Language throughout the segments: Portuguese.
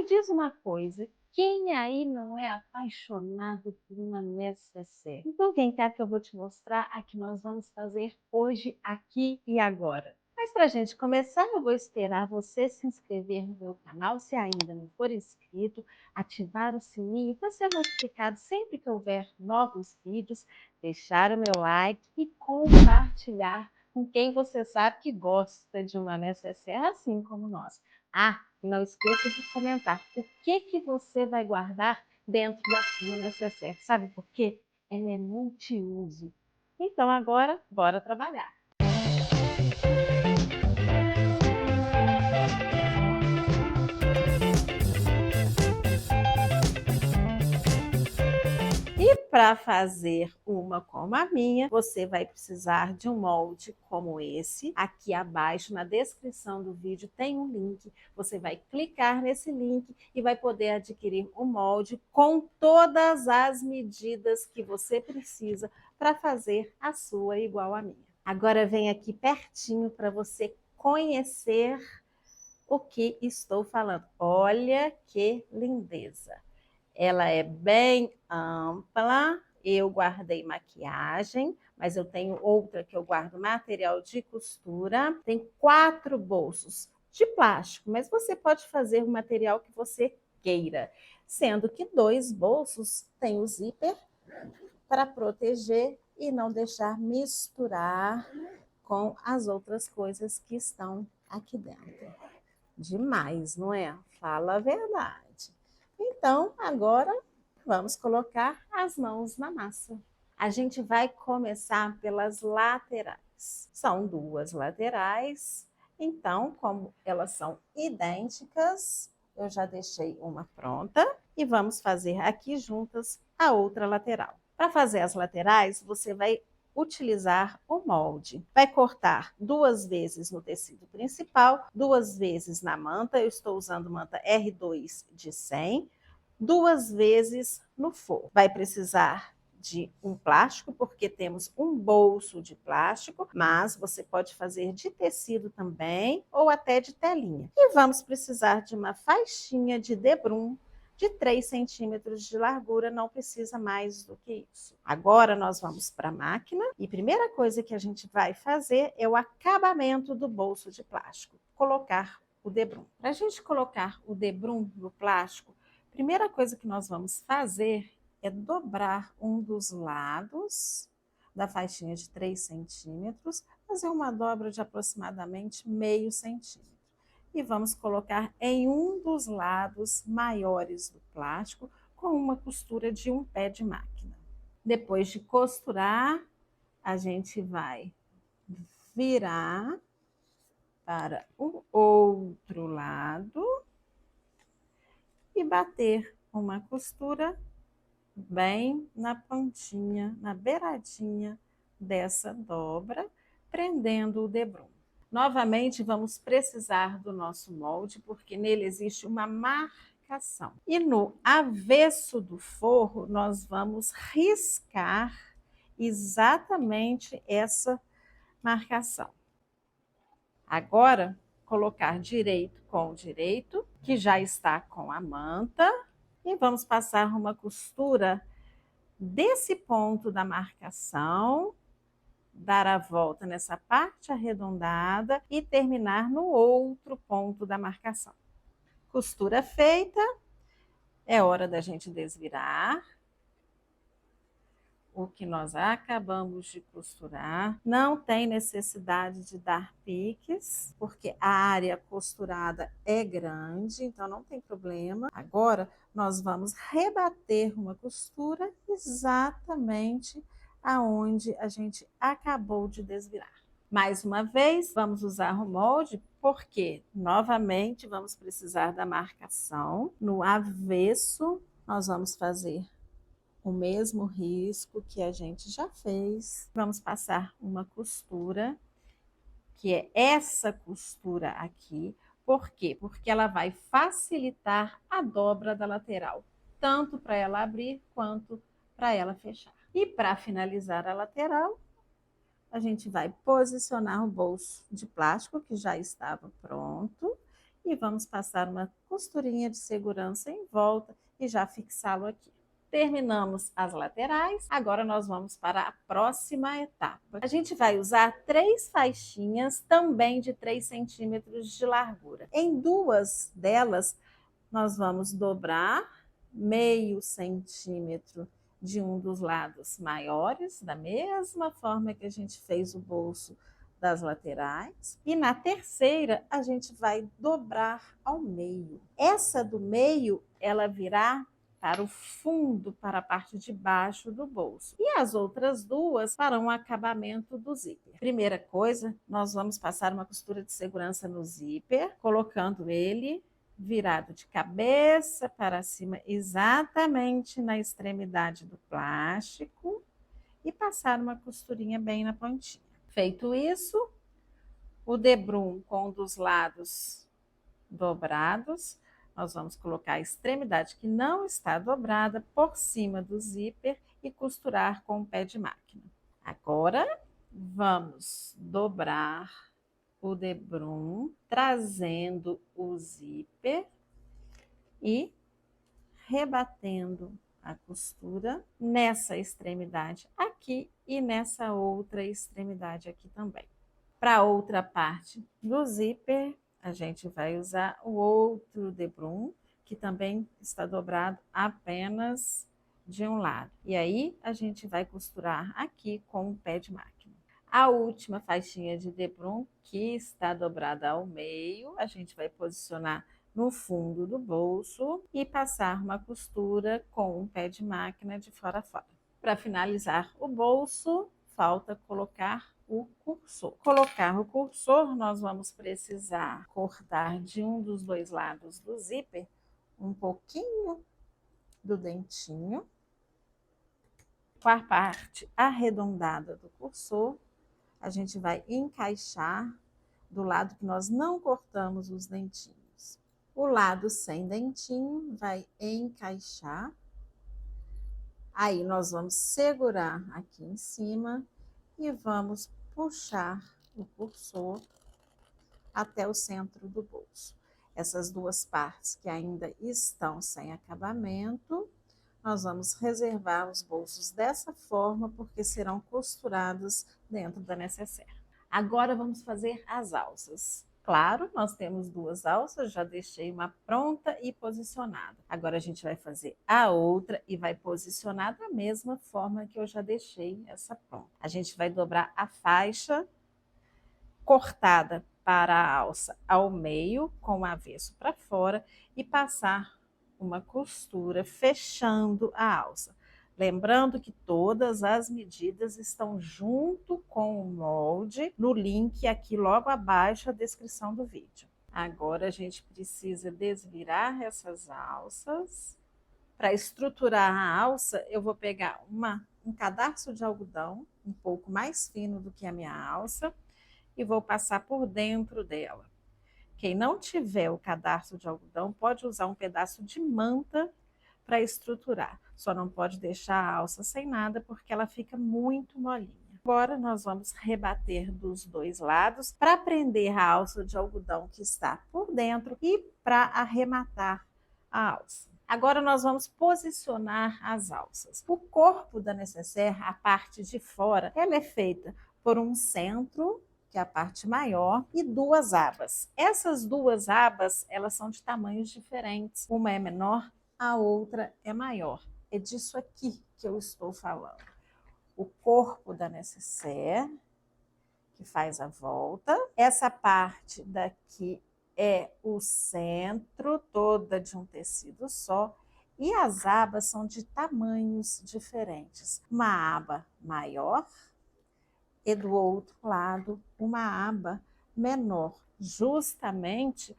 Me diz uma coisa, quem aí não é apaixonado por uma nécessaire? Então vem cá que eu vou te mostrar a que nós vamos fazer hoje, aqui e agora. Mas para a gente começar, eu vou esperar você se inscrever no meu canal, se ainda não for inscrito, ativar o sininho para ser notificado sempre que houver novos vídeos, deixar o meu like e compartilhar com quem você sabe que gosta de uma nécessaire assim como nós. Ah, não esqueça de comentar o que você vai guardar dentro da sua necessaire. Sabe por quê? Ela é multiuso. Então agora, bora trabalhar. E para fazer uma como a minha, você vai precisar de um molde como esse. Aqui abaixo, na descrição do vídeo, tem um link. Você vai clicar nesse link e vai poder adquirir o molde com todas as medidas que você precisa para fazer a sua igual a minha. Agora vem aqui pertinho para você conhecer o que estou falando. Olha que lindeza! Ela é bem ampla, eu guardei maquiagem, mas eu tenho outra que eu guardo material de costura. Tem 4 bolsos de plástico, mas você pode fazer o material que você queira, sendo que 2 bolsos tem o zíper para proteger e não deixar misturar com as outras coisas que estão aqui dentro. Demais, não é? Fala a verdade. Então, agora vamos colocar as mãos na massa. A gente vai começar pelas laterais. São 2 laterais, então, como elas são idênticas, eu já deixei uma pronta e vamos fazer aqui juntas a outra lateral. Para fazer as laterais, você vai utilizar o molde. Vai cortar 2 vezes no tecido principal, 2 vezes na manta, eu estou usando manta R2 de 100, 2 vezes no forro. Vai precisar de um plástico, porque temos um bolso de plástico, mas você pode fazer de tecido também, ou até de telinha. E vamos precisar de uma faixinha de debrum, de 3 centímetros de largura, não precisa mais do que isso. Agora nós vamos para a máquina e a primeira coisa que a gente vai fazer é o acabamento do bolso de plástico, colocar o debrum. Para a gente colocar o debrum no plástico, a primeira coisa que nós vamos fazer é dobrar um dos lados da faixinha de 3 centímetros, fazer uma dobra de aproximadamente meio centímetro. E vamos colocar em um dos lados maiores do plástico com uma costura de um pé de máquina. Depois de costurar, a gente vai virar para o outro lado e bater uma costura bem na pontinha, na beiradinha dessa dobra, prendendo o debrum. Novamente, vamos precisar do nosso molde, porque nele existe uma marcação. E no avesso do forro, nós vamos riscar exatamente essa marcação. Agora, colocar direito com direito, que já está com a manta, e vamos passar uma costura desse ponto da marcação, dar a volta nessa parte arredondada e terminar no outro ponto da marcação. Costura feita, é hora da gente desvirar o que nós acabamos de costurar. Não tem necessidade de dar piques, porque a área costurada é grande, então não tem problema. Agora, nós vamos rebater uma costura exatamente aonde a gente acabou de desvirar. Mais uma vez, vamos usar o molde, porque, novamente, vamos precisar da marcação. No avesso, nós vamos fazer o mesmo risco que a gente já fez. Vamos passar uma costura, que é essa costura aqui. Por quê? Porque ela vai facilitar a dobra da lateral, tanto para ela abrir quanto para ela fechar. E para finalizar a lateral, a gente vai posicionar o bolso de plástico, que já estava pronto, e vamos passar uma costurinha de segurança em volta e já fixá-lo aqui. Terminamos as laterais, agora nós vamos para a próxima etapa. A gente vai usar 3 faixinhas, também de 3 centímetros de largura. Em 2 delas, nós vamos dobrar meio centímetro de um dos lados maiores, da mesma forma que a gente fez o bolso das laterais. E na terceira, a gente vai dobrar ao meio. Essa do meio, ela virá para o fundo, para a parte de baixo do bolso. E as outras duas para um acabamento do zíper. Primeira coisa, nós vamos passar uma costura de segurança no zíper, colocando ele virado de cabeça para cima, exatamente na extremidade do plástico, e passar uma costurinha bem na pontinha. Feito isso, o debrum com um dos lados dobrados, nós vamos colocar a extremidade que não está dobrada por cima do zíper e costurar com o pé de máquina. Agora, vamos dobrar o debrum, trazendo o zíper e rebatendo a costura nessa extremidade aqui e nessa outra extremidade aqui também. Para a outra parte do zíper, a gente vai usar o outro debrum, que também está dobrado apenas de um lado. E aí, a gente vai costurar aqui com o pé de máquina. A última faixinha de debrum, que está dobrada ao meio, a gente vai posicionar no fundo do bolso e passar uma costura com um pé de máquina de fora a fora. Para finalizar o bolso, falta colocar o cursor. Colocar o cursor, nós vamos precisar cortar de um dos dois lados do zíper um pouquinho do dentinho. Com a parte arredondada do cursor, a gente vai encaixar do lado que nós não cortamos os dentinhos. O lado sem dentinho vai encaixar. Aí nós vamos segurar aqui em cima e vamos puxar o cursor até o centro do bolso. Essas duas partes que ainda estão sem acabamento, nós vamos reservar os bolsos dessa forma, porque serão costurados dentro da necessaire. Agora vamos fazer as alças. Claro, nós temos 2 alças, já deixei uma pronta e posicionada. Agora a gente vai fazer a outra e vai posicionar da mesma forma que eu já deixei essa pronta. A gente vai dobrar a faixa cortada para a alça ao meio, com o avesso para fora, e passar uma costura fechando a alça. Lembrando que todas as medidas estão junto com o molde no link aqui logo abaixo da descrição do vídeo. Agora a gente precisa desvirar essas alças. Para estruturar a alça, eu vou pegar um cadarço de algodão, um pouco mais fino do que a minha alça, e vou passar por dentro dela. Quem não tiver o cadarço de algodão pode usar um pedaço de manta para estruturar. Só não pode deixar a alça sem nada, porque ela fica muito molinha. Agora nós vamos rebater dos dois lados para prender a alça de algodão que está por dentro e para arrematar a alça. Agora nós vamos posicionar as alças. O corpo da necessaire, a parte de fora, ela é feita por um centro, que é a parte maior, e 2 abas. Essas 2 abas, elas são de tamanhos diferentes. Uma é menor, a outra é maior. É disso aqui que eu estou falando. O corpo da necessaire, que faz a volta. Essa parte daqui é o centro, toda de um tecido só. E as abas são de tamanhos diferentes. Uma aba maior e do outro lado uma aba menor, justamente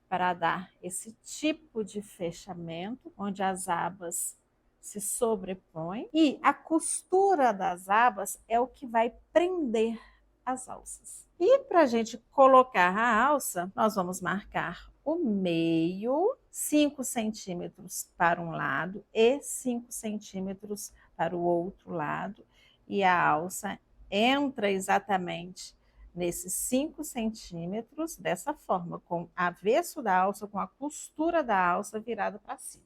para dar esse tipo de fechamento, onde as abas se sobrepõem, e a costura das abas é o que vai prender as alças. E para a gente colocar a alça, nós vamos marcar o meio, 5 centímetros para um lado e 5 centímetros para o outro lado, e a alça entra exatamente nesses 5 centímetros, dessa forma, com o avesso da alça, com a costura da alça virada para cima.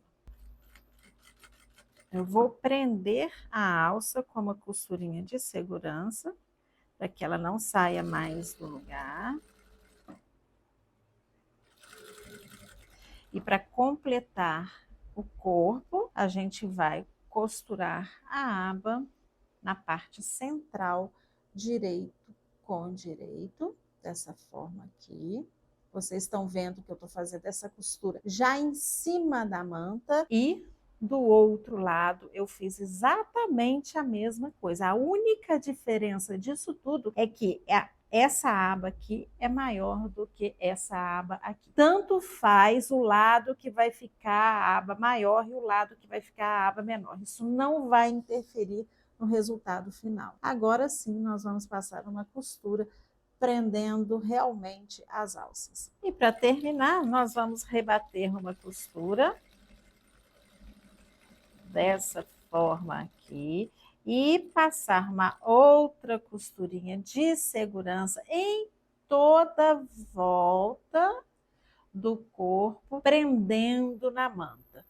Eu vou prender a alça com uma costurinha de segurança, para que ela não saia mais do lugar. E para completar o corpo, a gente vai costurar a aba na parte central, direito com direito, dessa forma aqui. Vocês estão vendo que eu estou fazendo essa costura já em cima da manta, e do outro lado eu fiz exatamente a mesma coisa. A única diferença disso tudo é que essa aba aqui é maior do que essa aba aqui. Tanto faz o lado que vai ficar a aba maior e o lado que vai ficar a aba menor. Isso não vai interferir no resultado final. Agora sim, nós vamos passar uma costura prendendo realmente as alças. E para terminar, nós vamos rebater uma costura dessa forma aqui e passar uma outra costurinha de segurança em toda volta do corpo, prendendo na manta.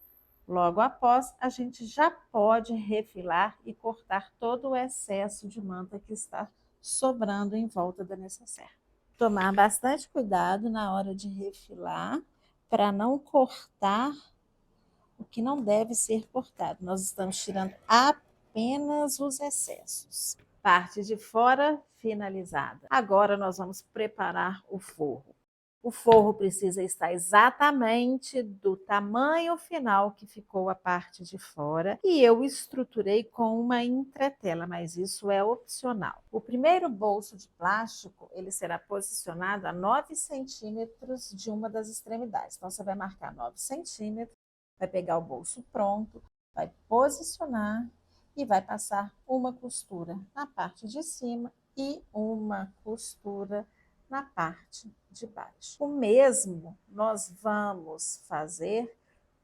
Logo após, a gente já pode refilar e cortar todo o excesso de manta que está sobrando em volta da necessaire. Tomar bastante cuidado na hora de refilar, para não cortar o que não deve ser cortado. Nós estamos tirando apenas os excessos. Parte de fora finalizada. Agora nós vamos preparar o forro. O forro precisa estar exatamente do tamanho final que ficou a parte de fora, e eu estruturei com uma entretela, mas isso é opcional. O primeiro bolso de plástico, ele será posicionado a 9 centímetros de uma das extremidades. Então você vai marcar 9 centímetros, vai pegar o bolso pronto, vai posicionar e vai passar uma costura na parte de cima e uma costura na parte de baixo. O mesmo nós vamos fazer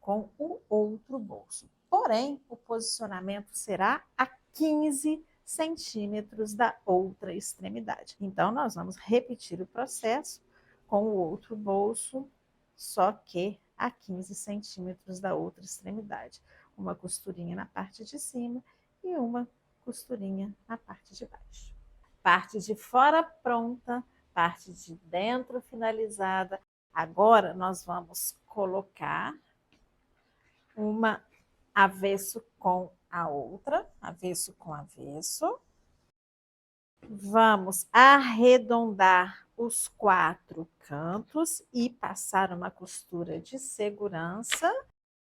com o outro bolso. Porém, o posicionamento será a 15 centímetros da outra extremidade. Então, nós vamos repetir o processo com o outro bolso, só que a 15 centímetros da outra extremidade. Uma costurinha na parte de cima e uma costurinha na parte de baixo. Parte de fora pronta, parte de dentro finalizada. Agora nós vamos colocar uma avesso com a outra, avesso com avesso. Vamos arredondar os 4 cantos e passar uma costura de segurança,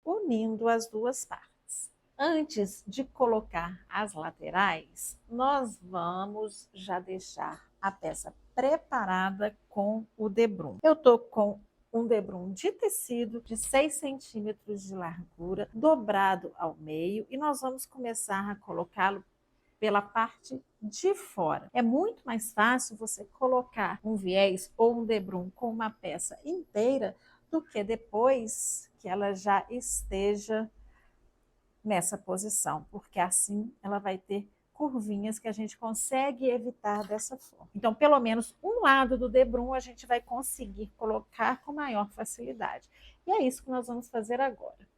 unindo as duas partes. Antes de colocar as laterais, nós vamos já deixar a peça preparada com o debrum. Eu estou com um debrum de tecido de 6 centímetros de largura, dobrado ao meio, e nós vamos começar a colocá-lo pela parte de fora. É muito mais fácil você colocar um viés ou um debrum com uma peça inteira do que depois que ela já esteja nessa posição, porque assim ela vai ter curvinhas que a gente consegue evitar dessa forma. Então, pelo menos um lado do debrum a gente vai conseguir colocar com maior facilidade. E é isso que nós vamos fazer agora.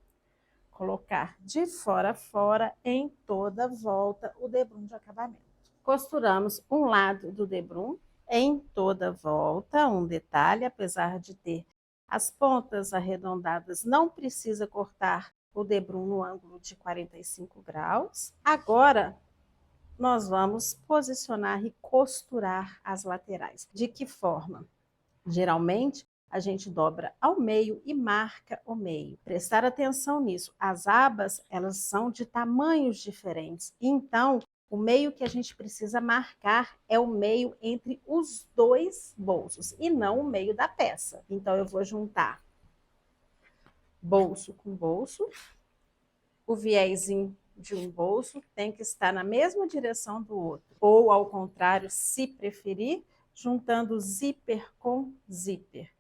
Colocar de fora a fora em toda volta o debrum de acabamento. Costuramos um lado do debrum em toda volta. Um detalhe, apesar de ter as pontas arredondadas, não precisa cortar o debrum no ângulo de 45 graus. Agora, nós vamos posicionar e costurar as laterais. De que forma? Geralmente, a gente dobra ao meio e marca o meio. Prestar atenção nisso. As abas, elas são de tamanhos diferentes. Então, o meio que a gente precisa marcar é o meio entre os 2 bolsos e não o meio da peça. Então, eu vou juntar bolso com bolso. O viésinho de um bolso tem que estar na mesma direção do outro. Ou, ao contrário, se preferir, juntando zíper com zíper.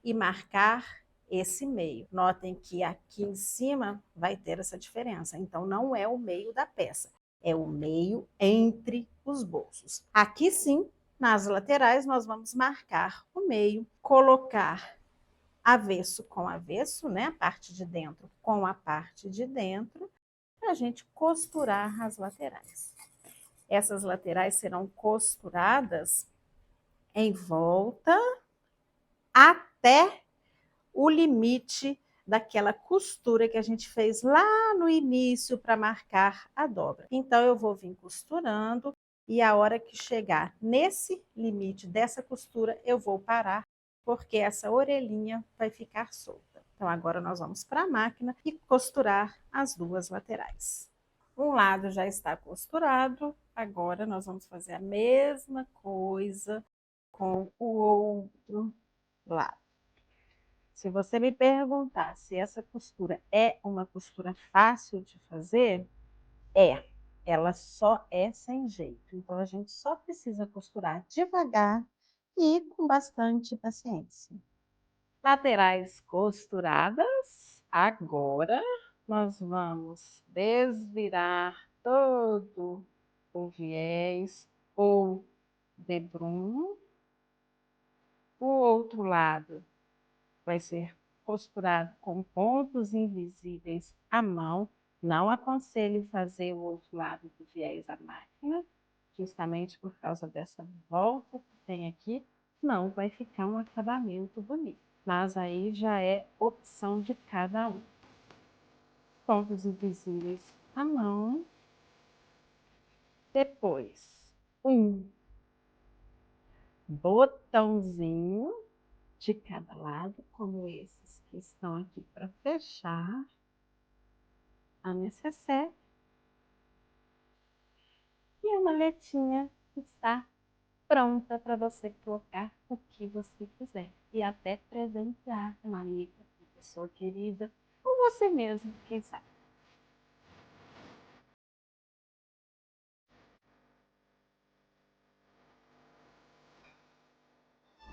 E marcar esse meio. Notem que aqui em cima vai ter essa diferença. Então, não é o meio da peça, é o meio entre os bolsos. Aqui sim, Nas laterais, nós vamos marcar o meio, colocar avesso com avesso, né? A parte de dentro com a parte de dentro, para a gente costurar as laterais. Essas laterais serão costuradas em volta até o limite daquela costura que a gente fez lá no início para marcar a dobra. Então, eu vou vir costurando e a hora que chegar nesse limite dessa costura, eu vou parar, porque essa orelhinha vai ficar solta. Então, agora nós vamos para a máquina e costurar as duas laterais. Um lado já está costurado, agora nós vamos fazer a mesma coisa com o outro lado. Se você me perguntar se essa costura é uma costura fácil de fazer, é. Ela só é sem jeito. Então, a gente só precisa costurar devagar e com bastante paciência. Laterais costuradas. Agora, nós vamos desvirar todo o viés ou debrum. O outro lado vai ser costurado com pontos invisíveis à mão. Não aconselho fazer o outro lado do viés à máquina, justamente por causa dessa volta que tem aqui. Não vai ficar um acabamento bonito, mas aí já é opção de cada um. Pontos invisíveis à mão. Depois, um botãozinho de cada lado, como esses que estão aqui para fechar a necessaire. E a maletinha está pronta para você colocar o que você quiser. E até presentear uma amiga, uma pessoa querida, ou você mesmo, quem sabe.